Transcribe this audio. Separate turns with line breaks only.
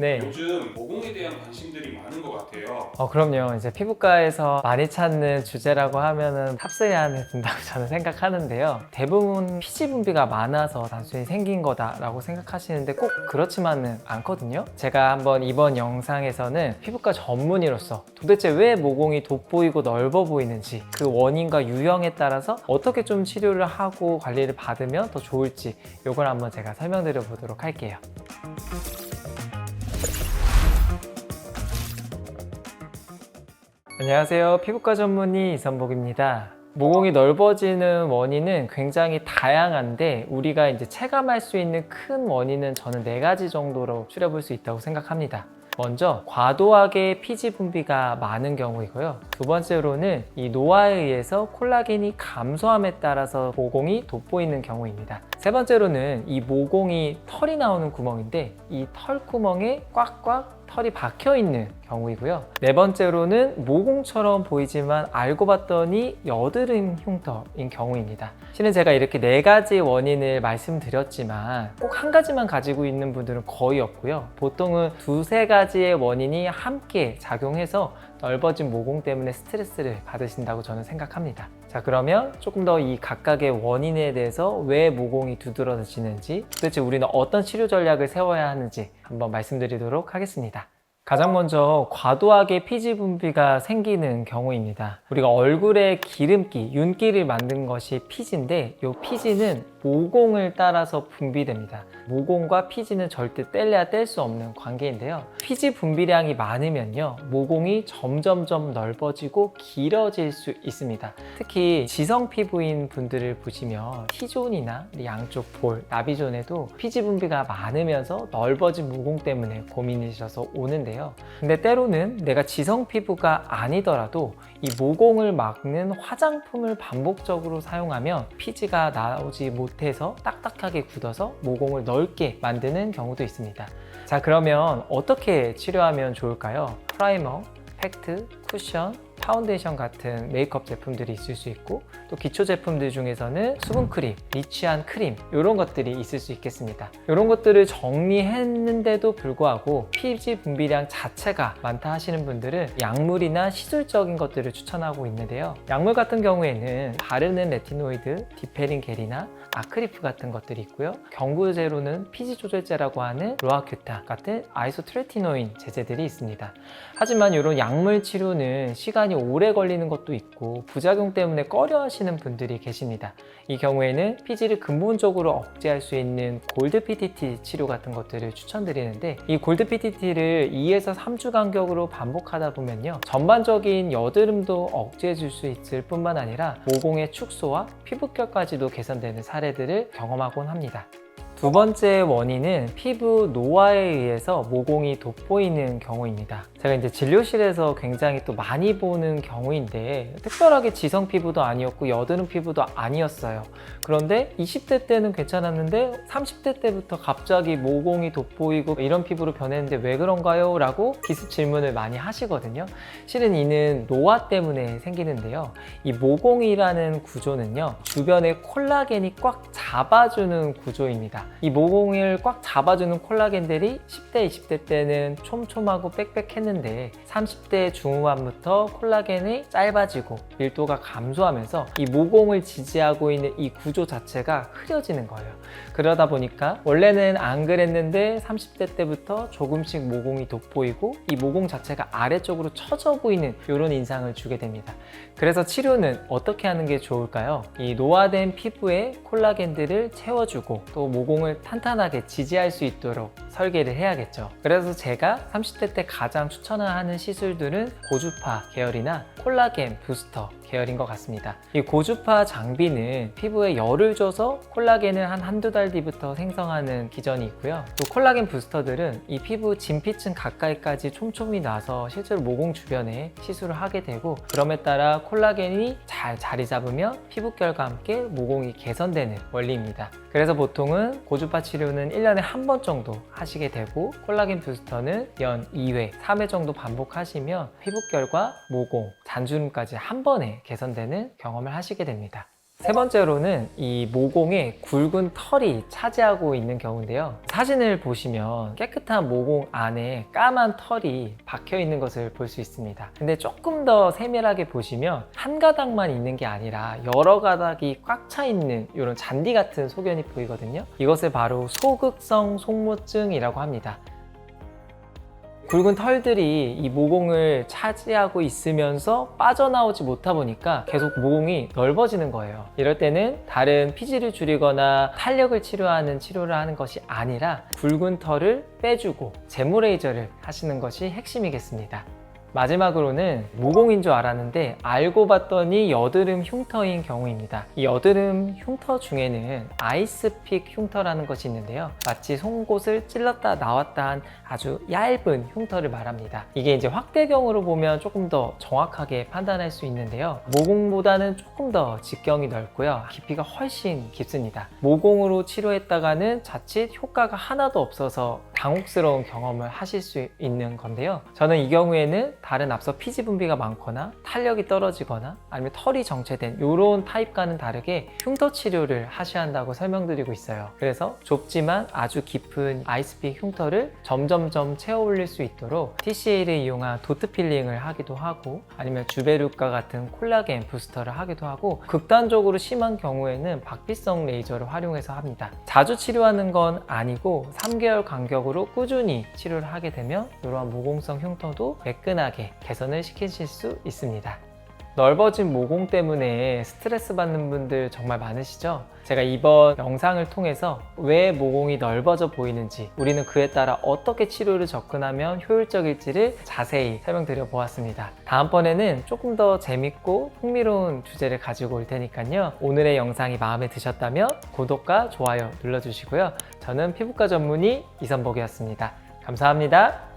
네.
요즘 모공에 대한 관심들이 많은 것 같아요.
그럼요. 이제 피부과에서 많이 찾는 주제라고 하면은 탑3 안에 든다고 저는 생각하는데요. 대부분 피지 분비가 많아서 단순히 생긴 거다라고 생각하시는데 꼭 그렇지만은 않거든요. 제가 한번 이번 영상에서는 피부과 전문의로서 도대체 왜 모공이 돋보이고 넓어 보이는지, 그 원인과 유형에 따라서 어떻게 좀 치료를 하고 관리를 받으면 더 좋을지, 이걸 한번 제가 설명드려 보도록 할게요. 안녕하세요. 피부과 전문의 이선복입니다. 모공이 넓어지는 원인은 굉장히 다양한데 우리가 이제 체감할 수 있는 큰 원인은 저는 4가지 정도로 추려볼 수 있다고 생각합니다. 먼저 과도하게 피지 분비가 많은 경우이고요. 두 번째로는 이 노화에 의해서 콜라겐이 감소함에 따라서 모공이 돋보이는 경우입니다. 세 번째로는 이 모공이 털이 나오는 구멍인데 이 털 구멍에 꽉꽉 털이 박혀 있는 경우이고요. 네 번째로는 모공처럼 보이지만 알고 봤더니 여드름 흉터인 경우입니다. 실은 제가 이렇게 4가지 원인을 말씀드렸지만 꼭 한 가지만 가지고 있는 분들은 거의 없고요. 보통은 2-3가지의 원인이 함께 작용해서 넓어진 모공 때문에 스트레스를 받으신다고 저는 생각합니다. 자, 그러면 조금 더 이 각각의 원인에 대해서 왜 모공이 두드러지는지, 도대체 우리는 어떤 치료 전략을 세워야 하는지 한번 말씀드리도록 하겠습니다. 가장 먼저 과도하게 피지 분비가 생기는 경우입니다. 우리가 얼굴에 기름기, 윤기를 만든 것이 피지인데 이 피지는 모공을 따라서 분비됩니다. 모공과 피지는 절대 뗄래야 뗄 수 없는 관계인데요. 피지 분비량이 많으면요, 모공이 점점점 넓어지고 길어질 수 있습니다. 특히 지성 피부인 분들을 보시면 T존이나 양쪽 볼, 나비존에도 피지 분비가 많으면서 넓어진 모공 때문에 고민이셔서 오는데요. 근데 때로는 내가 지성 피부가 아니더라도 이 모공을 막는 화장품을 반복적으로 사용하면 피지가 나오지 못해서 딱딱하게 굳어서 모공을 넓게 만드는 경우도 있습니다. 자, 그러면 어떻게 치료하면 좋을까요? 프라이머, 팩트, 쿠션, 파운데이션 같은 메이크업 제품들이 있을 수 있고, 또 기초 제품들 중에서는 수분크림, 리치한 크림, 이런 것들이 있을 수 있겠습니다. 이런 것들을 정리했는데도 불구하고 피지 분비량 자체가 많다 하시는 분들은 약물이나 시술적인 것들을 추천하고 있는데요. 약물 같은 경우에는 바르는 레티노이드, 디페린겔이나 아크리프 같은 것들이 있고요. 경구제로는 피지 조절제라고 하는 로아큐타 같은 아이소트레티노인 제제들이 있습니다. 하지만 이런 약물 치료는 시간이 오래 걸리는 것도 있고 부작용 때문에 꺼려 하시는 분들이 계십니다. 이 경우에는 피지를 근본적으로 억제할 수 있는 골드 PTT 치료 같은 것들을 추천드리는데, 이 골드 PTT를 2에서 3주 간격으로 반복하다 보면요, 전반적인 여드름도 억제해 줄 수 있을 뿐만 아니라 모공의 축소와 피부결까지도 개선되는 사례들을 경험하곤 합니다. 두 번째 원인은 피부 노화에 의해서 모공이 돋보이는 경우입니다. 제가 이제 진료실에서 굉장히 또 많이 보는 경우인데, 특별하게 지성 피부도 아니었고 여드름 피부도 아니었어요. 그런데 20대 때는 괜찮았는데 30대 때부터 갑자기 모공이 돋보이고 이런 피부로 변했는데 왜 그런가요? 라고 기습 질문을 많이 하시거든요. 실은 이는 노화 때문에 생기는데요. 이 모공이라는 구조는요, 주변에 콜라겐이 꽉 잡아주는 구조입니다. 이 모공을 꽉 잡아주는 콜라겐들이 10대, 20대 때는 촘촘하고 빽빽했는데 30대 중후반부터 콜라겐이 짧아지고 밀도가 감소하면서 이 모공을 지지하고 있는 이 구조 자체가 흐려지는 거예요. 그러다 보니까 원래는 안 그랬는데 30대 때부터 조금씩 모공이 돋보이고 이 모공 자체가 아래쪽으로 처져 보이는 이런 인상을 주게 됩니다. 그래서 치료는 어떻게 하는 게 좋을까요? 이 노화된 피부에 콜라겐들을 채워주고 또 모공을 탄탄하게 지지할 수 있도록 설계를 해야겠죠. 그래서 제가 30대 때 가장 추천하는 시술들은 고주파 계열이나 콜라겐 부스터 계열인 것 같습니다. 이 고주파 장비는 피부에 열을 줘서 콜라겐을 한두 달 뒤부터 생성하는 기전이 있고요. 또 콜라겐 부스터들은 이 피부 진피층 가까이까지 촘촘히 나서 실제로 모공 주변에 시술을 하게 되고, 그럼에 따라 콜라겐이 잘 자리 잡으면 피부결과 함께 모공이 개선되는 원리입니다. 그래서 보통은 고주파 치료는 1년에 한 번 정도 하시게 되고, 콜라겐 부스터는 연 2회, 3회 정도 반복하시면 피부결과 모공, 잔주름까지 한 번에 개선되는 경험을 하시게 됩니다. 세 번째로는 이 모공에 굵은 털이 차지하고 있는 경우인데요. 사진을 보시면 깨끗한 모공 안에 까만 털이 박혀 있는 것을 볼 수 있습니다. 근데 조금 더 세밀하게 보시면 한 가닥만 있는 게 아니라 여러 가닥이 꽉 차 있는 이런 잔디 같은 소견이 보이거든요. 이것을 바로 소극성 속모증이라고 합니다. 굵은 털들이 이 모공을 차지하고 있으면서 빠져나오지 못하다 보니까 계속 모공이 넓어지는 거예요. 이럴 때는 다른 피지를 줄이거나 탄력을 치료하는 치료를 하는 것이 아니라 굵은 털을 빼주고 제모레이저를 하시는 것이 핵심이겠습니다. 마지막으로는 모공인 줄 알았는데 알고 봤더니 여드름 흉터인 경우입니다. 이 여드름 흉터 중에는 아이스픽 흉터라는 것이 있는데요. 마치 송곳을 찔렀다 나왔다 한 아주 얇은 흉터를 말합니다. 이게 이제 확대경으로 보면 조금 더 정확하게 판단할 수 있는데요. 모공보다는 조금 더 직경이 넓고요. 깊이가 훨씬 깊습니다. 모공으로 치료했다가는 자칫 효과가 하나도 없어서 당혹스러운 경험을 하실 수 있는 건데요. 저는 이 경우에는 다른 앞서 피지 분비가 많거나 탄력이 떨어지거나 아니면 털이 정체된 이런 타입과는 다르게 흉터 치료를 하셔야 한다고 설명드리고 있어요. 그래서 좁지만 아주 깊은 아이스픽 흉터를 점점점 채워 올릴 수 있도록 TCA를 이용한 도트 필링을 하기도 하고 아니면 주베르과 같은 콜라겐 부스터를 하기도 하고 극단적으로 심한 경우에는 박피성 레이저를 활용해서 합니다. 자주 치료하는 건 아니고 3개월 간격으로 꾸준히 치료를 하게 되면 이러한 모공성 흉터도 매끈하게 개선을 시키실 수 있습니다. 넓어진 모공 때문에 스트레스 받는 분들 정말 많으시죠? 제가 이번 영상을 통해서 왜 모공이 넓어져 보이는지, 우리는 그에 따라 어떻게 치료를 접근하면 효율적일지를 자세히 설명드려 보았습니다. 다음번에는 조금 더 재밌고 흥미로운 주제를 가지고 올 테니까요. 오늘의 영상이 마음에 드셨다면 구독과 좋아요 눌러주시고요. 저는 피부과 전문의 이선복이었습니다. 감사합니다.